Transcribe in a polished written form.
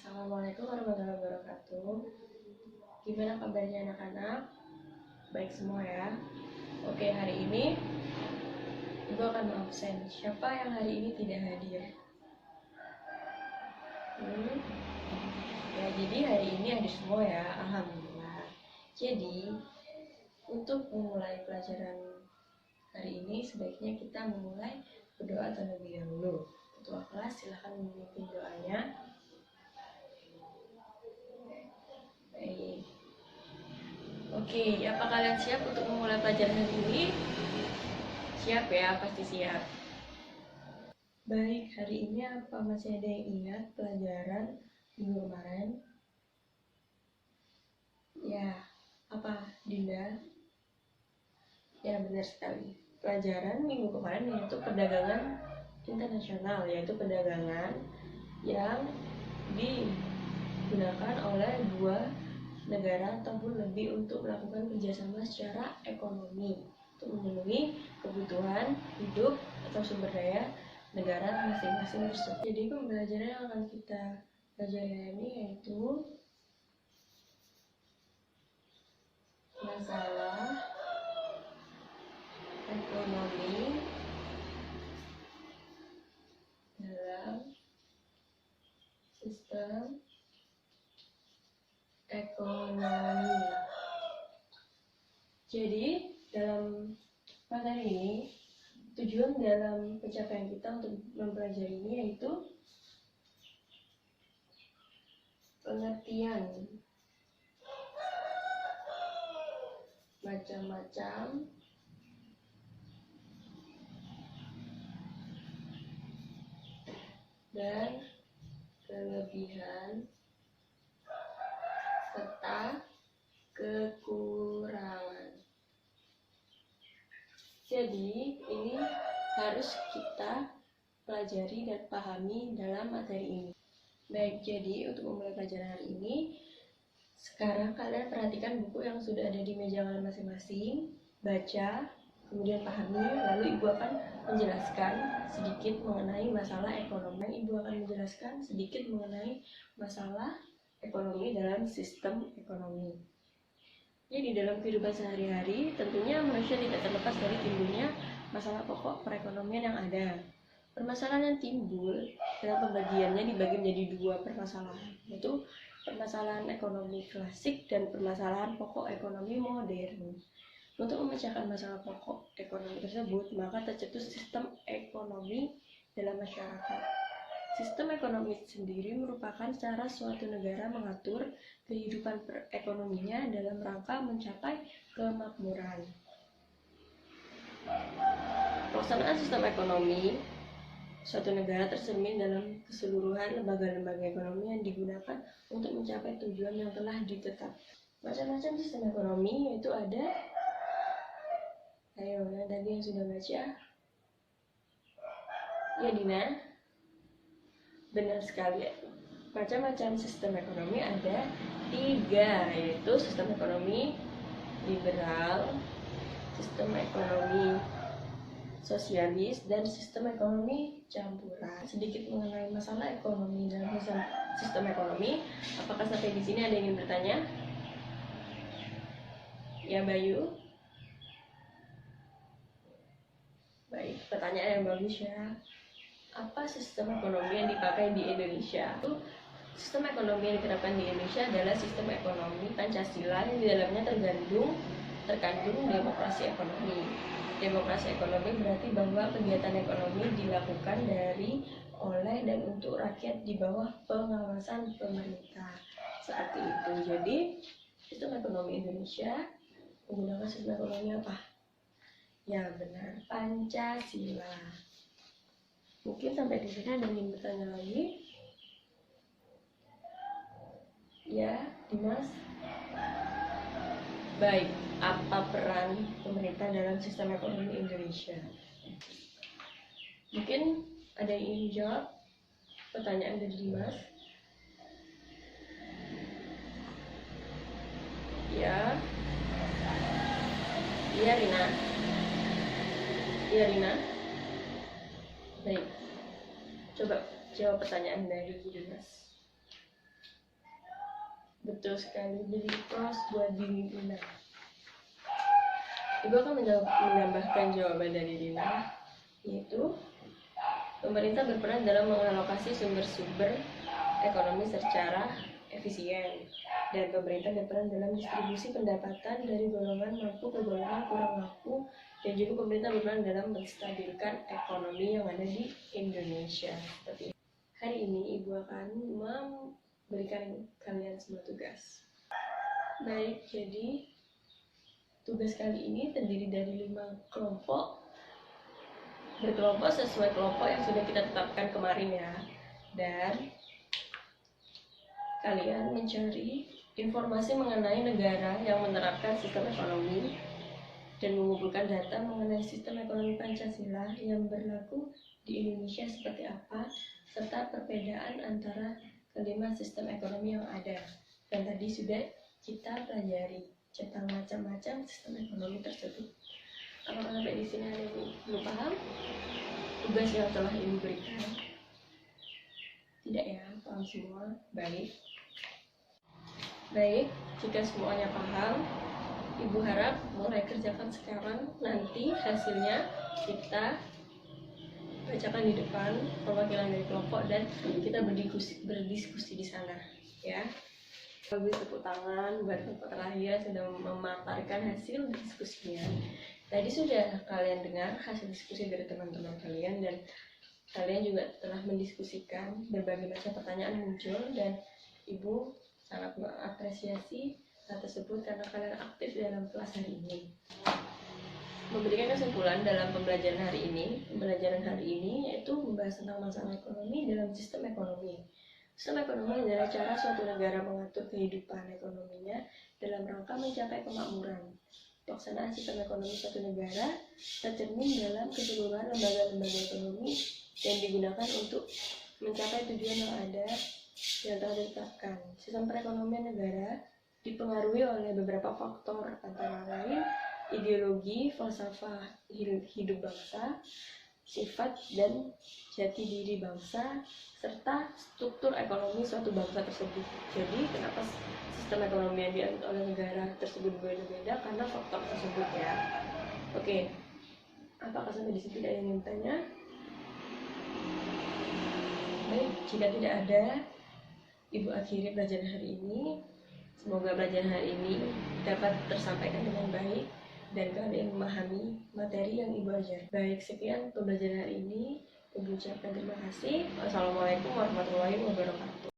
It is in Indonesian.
Assalamualaikum warahmatullahi wabarakatuh. Gimana kabarnya anak-anak? Baik semua ya. Oke, hari ini Ibu akan absen. Siapa yang hari ini tidak hadir? Ya, jadi hari ini hadir semua ya. Alhamdulillah. Jadi untuk memulai pelajaran hari ini sebaiknya kita memulai berdoa terlebih dahulu. Ketua kelas silahkan memimpin doanya. Baik. Oke, apa kalian siap untuk memulai pelajaran hari ini? Siap ya, pasti siap. Baik, hari ini apa masih ada yang ingat pelajaran minggu kemarin? Ya, apa Dinda? Ya, benar sekali. Pelajaran minggu kemarin yaitu perdagangan internasional, yaitu perdagangan yang digunakan oleh dua negara ataupun lebih untuk melakukan kerjasama secara ekonomi untuk memenuhi kebutuhan hidup atau sumber daya negara masing-masing tersebut. Jadi pembelajaran yang akan kita pelajari ini yaitu masalah ekonomi dalam sistem ekonomi. Jadi dalam materi ini tujuan dalam pencapaian kita untuk mempelajari ini yaitu pengertian macam-macam dan kelebihan serta kekurangan. Jadi ini harus kita pelajari dan pahami dalam materi ini. Baik, jadi untuk memulai pelajaran hari ini, sekarang kalian perhatikan buku yang sudah ada di meja kalian masing-masing, baca, kemudian pahami, lalu Ibu akan menjelaskan sedikit mengenai masalah ekonomi. Ibu akan menjelaskan sedikit mengenai masalah ekonomi dalam sistem ekonomi. Jadi dalam kehidupan sehari-hari, tentunya manusia tidak terlepas dari timbulnya masalah pokok perekonomian yang ada. Permasalahan yang timbul dalam pembagiannya dibagi menjadi dua permasalahan, yaitu permasalahan ekonomi klasik dan permasalahan pokok ekonomi modern. Untuk memecahkan masalah pokok ekonomi tersebut, maka tercetus sistem ekonomi dalam masyarakat. Sistem ekonomi sendiri merupakan cara suatu negara mengatur kehidupan perekonominya dalam rangka mencapai kemakmuran. Pelaksanaan sistem ekonomi suatu negara tercermin dalam keseluruhan lembaga-lembaga ekonomi yang digunakan untuk mencapai tujuan yang telah ditetapkan. Macam-macam sistem ekonomi yaitu ada, ayo yang tadi yang sudah baca, ya Dina, benar sekali. Macam-macam sistem ekonomi ada 3, yaitu sistem ekonomi liberal, sistem ekonomi sosialis, dan sistem ekonomi campuran. Sedikit mengenai masalah ekonomi dalam sistem ekonomi. Apakah sampai di sini ada yang ingin bertanya? Ya Bayu. Baik, pertanyaan yang bagus ya. Apa sistem ekonomi yang dipakai di Indonesia? Sistem ekonomi yang diterapkan di Indonesia adalah sistem ekonomi Pancasila yang di dalamnya terkandung demokrasi ekonomi. Demokrasi ekonomi berarti bahwa kegiatan ekonomi dilakukan oleh dan untuk rakyat di bawah pengawasan pemerintah. Saat itu, jadi sistem ekonomi Indonesia menggunakan sistem ekonomi apa? Ya benar, Pancasila. Mungkin sampai di sini ada yang ingin bertanya lagi? Ya, Dimas? Baik, apa peran pemerintah dalam sistem ekonomi Indonesia? Mungkin ada yang ingin jawab pertanyaan dari Dimas? Ya. Iya, Rina. Iya, Rina. Baik. Coba jawab pertanyaan dari Dimas. Betul sekali, jadi pros buat Dina. Ibu akan menambahkan jawaban dari Dina, yaitu pemerintah berperan dalam mengalokasi sumber-sumber ekonomi secara efisien, dan pemerintah berperan dalam distribusi pendapatan dari golongan mampu ke golongan kurang mampu, dan juga pemerintah berperan dalam menstabilkan ekonomi yang ada di Indonesia. Seperti hari ini Ibu akan memberikan kalian sebuah tugas. Baik, jadi tugas kali ini terdiri dari 5 kelompok, berkelompok sesuai kelompok yang sudah kita tetapkan kemarin ya. Dan kalian mencari informasi mengenai negara yang menerapkan sistem ekonomi dan mengumpulkan data mengenai sistem ekonomi Pancasila yang berlaku di Indonesia seperti apa, serta perbedaan antara kelima sistem ekonomi yang ada. Dan tadi sudah kita pelajari tentang macam-macam sistem ekonomi tersebut. Apakah sampai di sini ada yang belum paham tugas yang telah Ibu berikan? Tidak ya, paham semua? Baik, jika semuanya paham, Ibu harap mulai kerjakan sekarang. Nanti hasilnya kita bacakan di depan perwakilan dari kelompok dan kita berdiskusi di sana, ya. Bagi tepuk tangan buat kelompok terakhir sudah memaparkan hasil diskusinya. Tadi sudah kalian dengar hasil diskusi dari teman-teman kalian, dan kalian juga telah mendiskusikan berbagai macam pertanyaan muncul, dan Ibu sangat mengapresiasi hal tersebut karena kalian aktif dalam kelas hari ini. Memberikan kesimpulan dalam pembelajaran hari ini yaitu membahas tentang masalah ekonomi dalam sistem ekonomi. Sistem ekonomi adalah cara suatu negara mengatur kehidupan ekonominya dalam rangka mencapai kemakmuran. Pelaksanaan sistem ekonomi suatu negara tercermin dalam keseluruhan lembaga-lembaga ekonomi yang digunakan untuk mencapai tujuan yang ada yang telah ditetapkan. Sistem perekonomian negara dipengaruhi oleh beberapa faktor, antara lain ideologi, falsafah hidup bangsa, sifat dan jati diri bangsa, serta struktur ekonomi suatu bangsa tersebut. Jadi kenapa sistem ekonomi yang dianut oleh negara tersebut berbeda-beda? Karena faktor tersebut ya. Oke, apakah sampai di sini tidak ada yang bertanya? Baik, jika tidak ada, Ibu akhiri pelajaran hari ini. Semoga pelajaran hari ini dapat tersampaikan dengan baik dan kalian memahami materi yang Ibu ajar. Baik, sekian pembelajaran hari ini. Ibu ucapkan terima kasih. Wassalamualaikum warahmatullahi wabarakatuh.